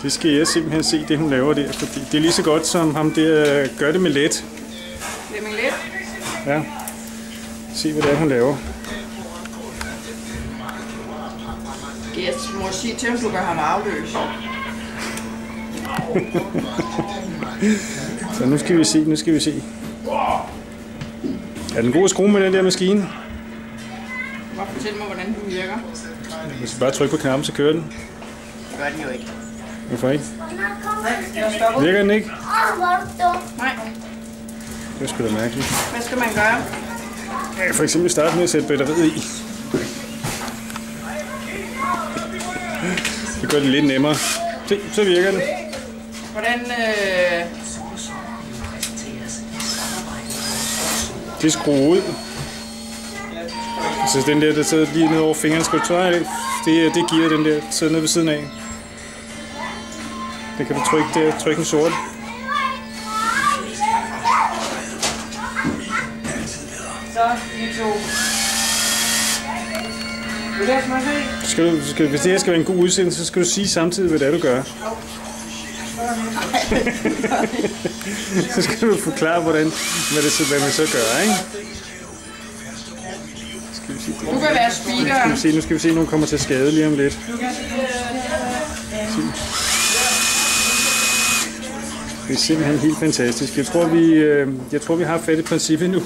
Det skal jeg simpelthen se, det hun laver der, fordi det er lige så godt som ham der gør det med let. Flemming Let? Ja. Se hvad det er, hun laver. Jeg må sige til, at du gør ham afløs. Så nu skal vi se. Er den god at skrue med den der maskine? Fortæl mig, hvordan den virker. Hvis du bare trykker på knappen, så kører den. Det gør den jo ikke. Hvorfor ikke? Jeg stopper. Virker den ikke? Nej. Det er sgu da mærkeligt. Hvad skal man gøre? Ja, for eksempel starte med at sætte batteriet i. Det gør det lidt nemmere. Se, så virker den. Hvordan... Det er skruet ud. Så den der sidder lige ned over fingeren, skal du trække det? Det giver den der, sidder nede ved siden af. Det kan du trykke der, trykke den sort. Så, I to. Hvis det her skal være en god udsendelse, så skal du sige samtidig, hvad det er, du gør. Så skal du forklare, hvad man så gør, ikke? Du kan være speaker. Nu skal vi se, nogen kommer til skade lige om lidt. Det er simpelthen helt fantastisk. Jeg tror, vi har fat i princippet nu.